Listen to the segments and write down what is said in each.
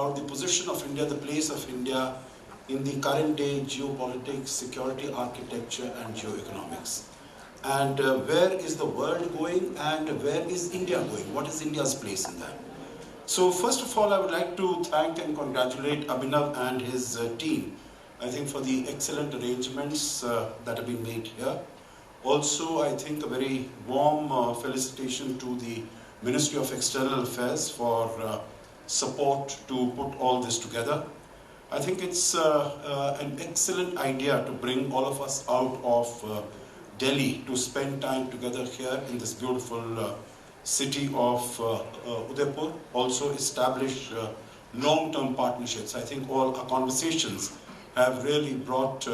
about the position of India, the place of India in the current day geopolitics, security architecture and geoeconomics. And where is the world going and where is India going? What is India's place in that? So first of all, I would like to thank and congratulate Abhinav and his team, I think, for the excellent arrangements that have been made here. Also, I think a very warm felicitation to the Ministry of External Affairs for support to put all this together. I think it's an excellent idea to bring all of us out of Delhi to spend time together here in this beautiful city of Udaipur. Also establish long-term partnerships. I think all our conversations have really brought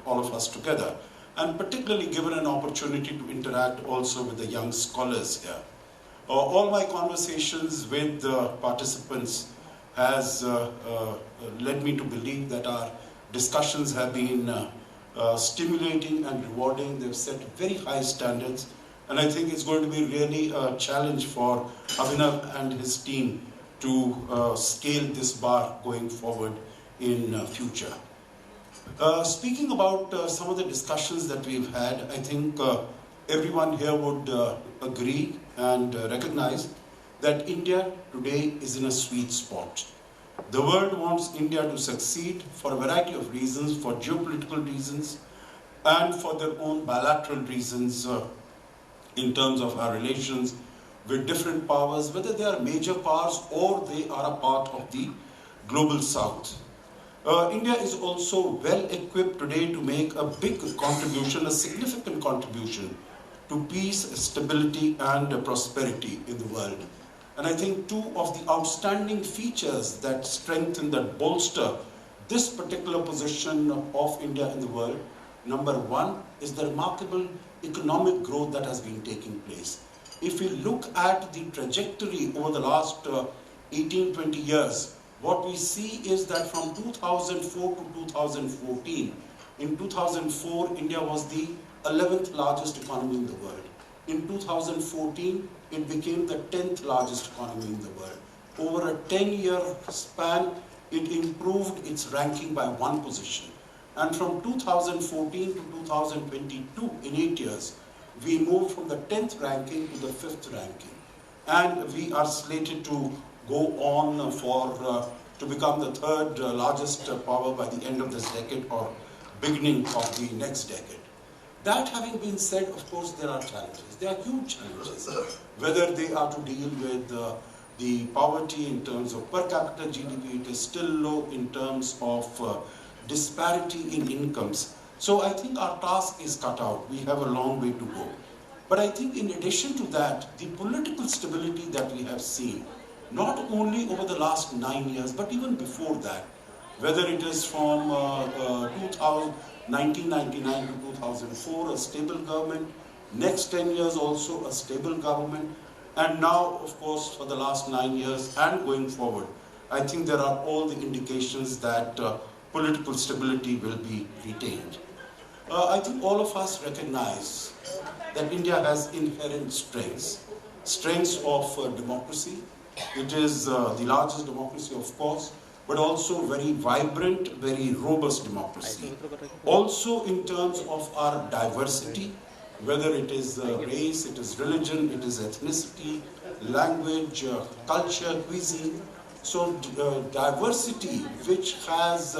all of us together, and particularly given an opportunity to interact also with the young scholars here. All my conversations with the participants has led me to believe that our discussions have been stimulating and rewarding. They've set very high standards, and I think it's going to be really a challenge for Abhinav and his team to scale this bar going forward in future. Speaking about some of the discussions that we've had, I think everyone here would agree and recognize that India today is in a sweet spot. The world wants India to succeed for a variety of reasons, for geopolitical reasons and for their own bilateral reasons in terms of our relations with different powers, whether they are major powers or they are a part of the global south. India is also well equipped today to make a big contribution, a significant contribution to peace, stability and prosperity in the world. And I think two of the outstanding features that strengthen, that bolster this particular position of India in the world, number one is the remarkable economic growth that has been taking place. If we look at the trajectory over the last 18-20 years, what we see is that from 2004 to 2014, in 2004, India was the 11th largest economy in the world. In 2014, it became the 10th largest economy in the world. Over a 10-year span, it improved its ranking by one position. And from 2014 to 2022, in 8 years, we moved from the 10th ranking to the 5th ranking. And we are slated to go on to become the third largest power by the end of this decade or beginning of the next decade. That having been said, of course, there are challenges. There are huge challenges. Whether they are to deal with the poverty in terms of per capita GDP, it is still low in terms of disparity in incomes. So I think our task is cut out. We have a long way to go. But I think in addition to that, the political stability that we have seen, not only over the last 9 years, but even before that, whether it is from 1999 to 2004, a stable government, next 10 years also a stable government, and now, of course, for the last 9 years and going forward, I think there are all the indications that political stability will be retained. I think all of us recognize that India has inherent strengths of democracy. It is the largest democracy, of course, but also very vibrant, very robust democracy. Also in terms of our diversity, whether it is race, it is religion, it is ethnicity, language, culture, cuisine. So diversity, which has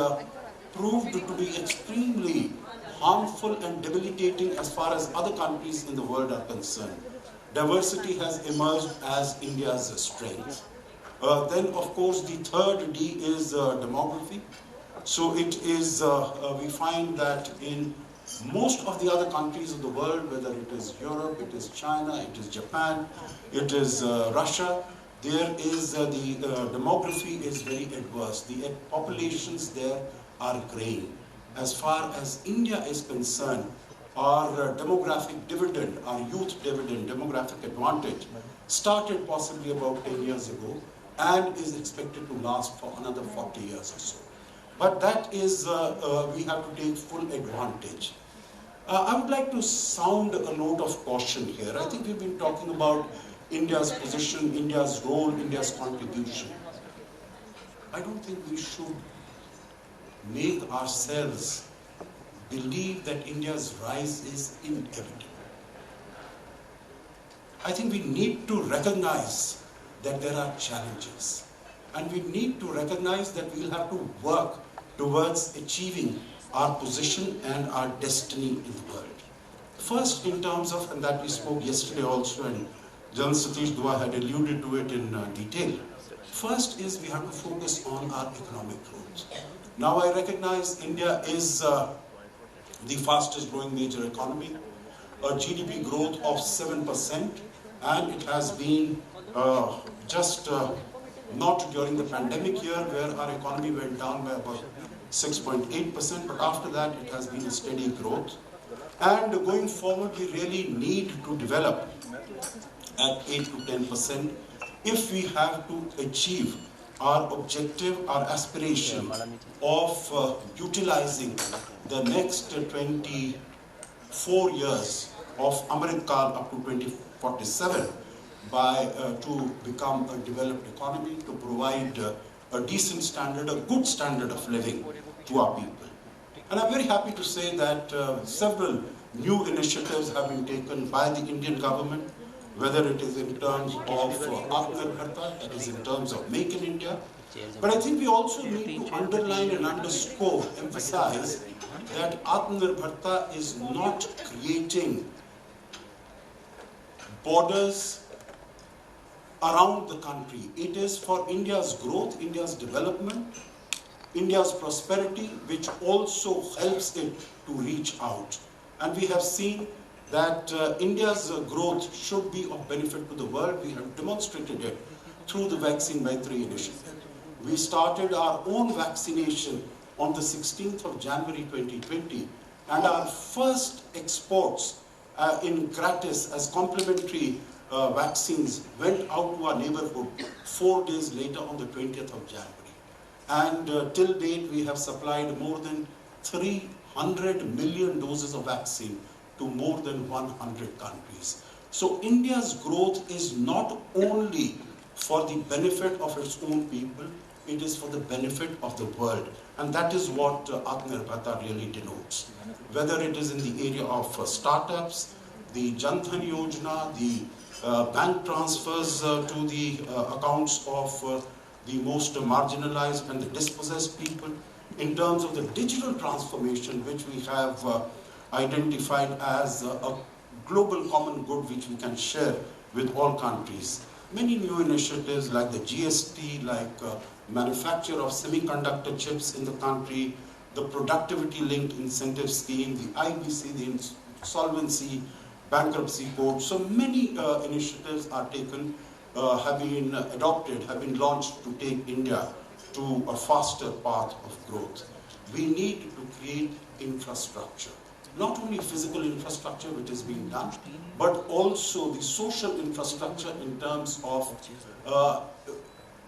proved to be extremely harmful and debilitating as far as other countries in the world are concerned. Diversity has emerged as India's strength. Then, of course, the third D is demography. So it is, we find that in most of the other countries of the world, whether it is Europe, it is China, it is Japan, it is Russia, there is the demography is very adverse. The populations there are graying. As far as India is concerned, our demographic dividend, our youth dividend, demographic advantage, started possibly about 10 years ago and is expected to last for another 40 years or so. But that is, we have to take full advantage. I would like to sound a note of caution here. I think we've been talking about India's position, India's role, India's contribution. I don't think we should make ourselves believe that India's rise is inevitable. I think we need to recognize that there are challenges, and we need to recognize that we'll have to work towards achieving our position and our destiny in the world. First, in terms of, and that we spoke yesterday also, and General Satish Dua had alluded to it in detail. First is we have to focus on our economic growth. Now I recognize India is the fastest growing major economy, a GDP growth of 7%, and it has been just not during the pandemic year where our economy went down by about 6.8%, but after that it has been a steady growth. And going forward, we really need to develop at 8 to 10% if we have to achieve our objective, our aspiration of utilizing the next 24 years of Amrit Kal up to 2047 to become a developed economy, to provide a decent standard, a good standard of living to our people. And I'm very happy to say that several new initiatives have been taken by the Indian government, whether it is in terms of Atmanirbharta, that is in terms of Make in India. But I think we also need to underline and underscore, emphasize that Atmanirbharta is not creating borders around the country. It is for India's growth, India's development, India's prosperity, which also helps it to reach out. And we have seen that India's growth should be of benefit to the world. We have demonstrated it through the Vaccine Maitri initiative. We started our own vaccination on the 16th of January 2020, and our first exports in gratis as complimentary vaccines went out to our neighborhood 4 days later on the 20th of January. And till date, we have supplied more than 300 million doses of vaccine to more than 100 countries. So India's growth is not only for the benefit of its own people, it is for the benefit of the world. And that is what Atmanirbharta really denotes. Whether it is in the area of startups, the Jan Dhan Yojana, the bank transfers to the accounts of the most marginalized and the dispossessed people, in terms of the digital transformation, which we have identified as a global common good which we can share with all countries. Many new initiatives like the GST, like manufacture of semiconductor chips in the country, the productivity-linked incentive scheme, the IBC, the insolvency, bankruptcy code. So many initiatives are taken, have been adopted, have been launched to take India to a faster path of growth. We need to create infrastructure. Not only physical infrastructure which is being done, but also the social infrastructure in terms of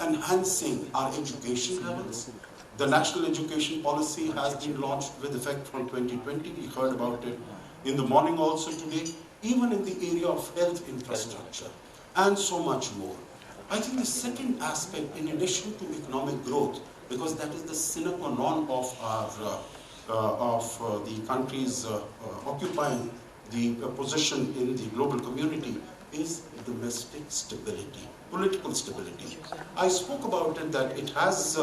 enhancing our education levels. The national education policy has been launched with effect from 2020. We heard about it in the morning also today, even in the area of health infrastructure, and so much more. I think the second aspect, in addition to economic growth, because that is the sine qua non of our the countries occupying the position in the global community, is domestic stability, political stability. I spoke about it that it has,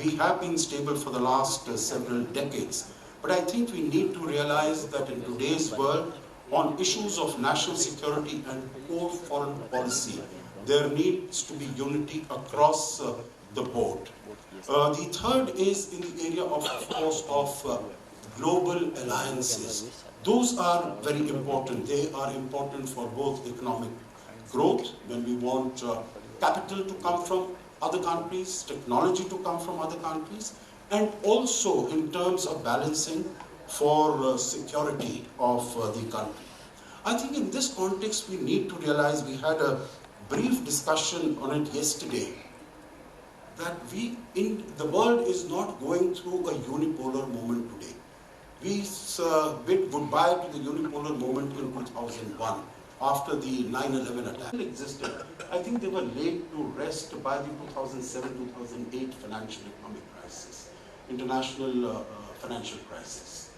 we have been stable for the last several decades, but I think we need to realize that in today's world, on issues of national security and core foreign policy, there needs to be unity across the board. The third is in the area of course, of global alliances. Those are very important. They are important for both economic growth, when we want capital to come from other countries, technology to come from other countries, and also in terms of balancing for security of the country. I think in this context, we need to realize, we had a brief discussion on it yesterday, that the world is not going through a unipolar moment today. We bid goodbye to the unipolar moment in 2001. after the 9/11 attack existed. I think they were laid to rest by the 2007-2008 financial economic crisis, international financial crisis.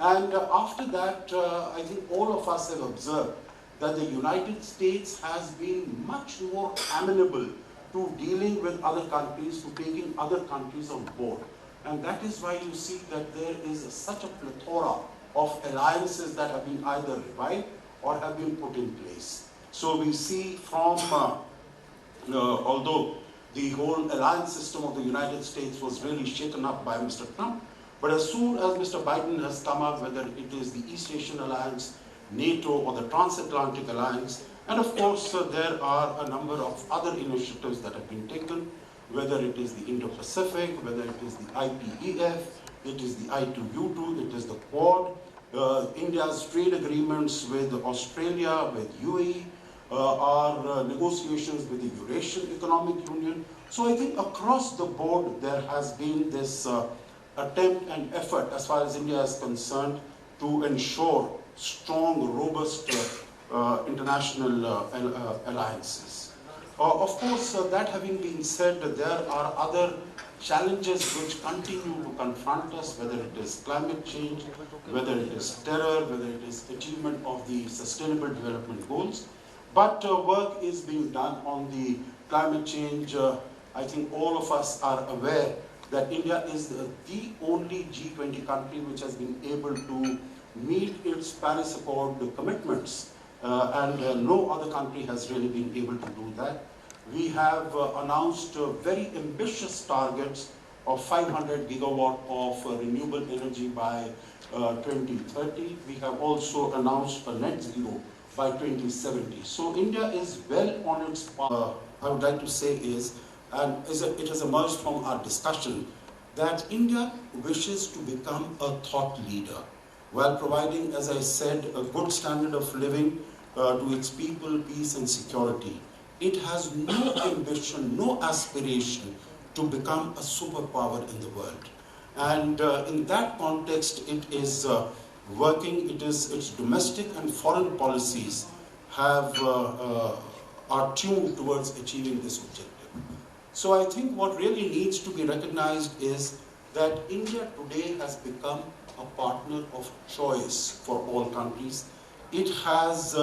And after that, I think all of us have observed that the United States has been much more amenable to dealing with other countries, to taking other countries on board. And that is why you see that there is such a plethora of alliances that have been either revived or have been put in place. So we see from, although the whole alliance system of the United States was really shaken up by Mr. Trump, but as soon as Mr. Biden has come up, whether it is the East Asian Alliance, NATO, or the Transatlantic Alliance, and of course there are a number of other initiatives that have been taken, whether it is the Indo-Pacific, whether it is the IPEF, it is the I2U2, it is the Quad, India's trade agreements with Australia, with UAE, our negotiations with the Eurasian Economic Union. So I think across the board there has been this attempt and effort as far as India is concerned to ensure strong, robust international alliances. Of course, that having been said, there are other challenges which continue to confront us, whether it is climate change, whether it is terror, whether it is achievement of the Sustainable Development Goals. But work is being done on the climate change. I think all of us are aware that India is the only G20 country which has been able to meet its Paris Accord commitments, and no other country has really been able to do that. We have announced very ambitious targets of 500 gigawatt of renewable energy by 2030. We have also announced a net zero by 2070. So India is well on its path. I would like to say is, and it has emerged from our discussion, that India wishes to become a thought leader while providing, as I said, a good standard of living to its people, peace and security. It has no ambition, no aspiration to become a superpower in the world. And in that context, it is working, its domestic and foreign policies are tuned towards achieving this objective. So I think what really needs to be recognized is that India today has become a partner of choice for all countries. It has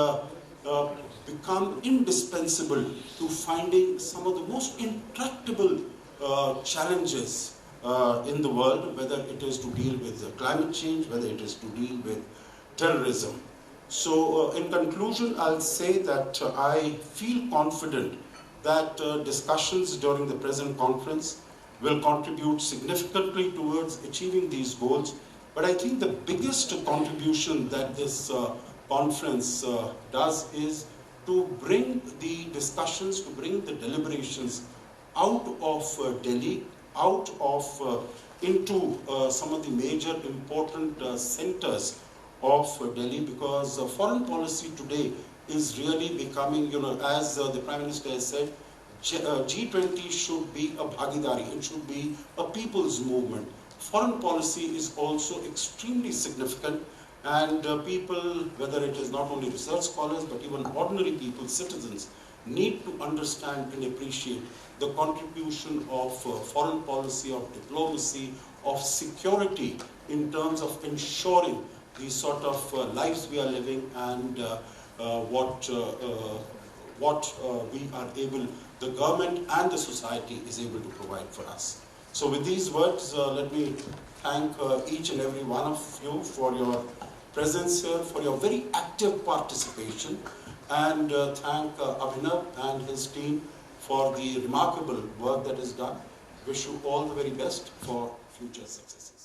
become indispensable to finding some of the most intractable challenges in the world, whether it is to deal with climate change, whether it is to deal with terrorism. So in conclusion, I'll say that I feel confident that discussions during the present conference will contribute significantly towards achieving these goals. But I think the biggest contribution that this conference does is to bring the discussions, to bring the deliberations out of Delhi, out of into some of the major important centers of Delhi, because foreign policy today is really becoming, as the Prime Minister has said, G20 should be a bhagidari, it should be a people's movement. Foreign policy is also extremely significant, and people, whether it is not only research scholars but even ordinary people, citizens, need to understand and appreciate the contribution of foreign policy, of diplomacy, of security in terms of ensuring the sort of lives we are living and what we are able, the government and the society is able to provide for us. So with these words, let me thank each and every one of you for your presence here, for your very active participation, and thank Abhinav and his team for the remarkable work that is done. Wish you all the very best for future successes.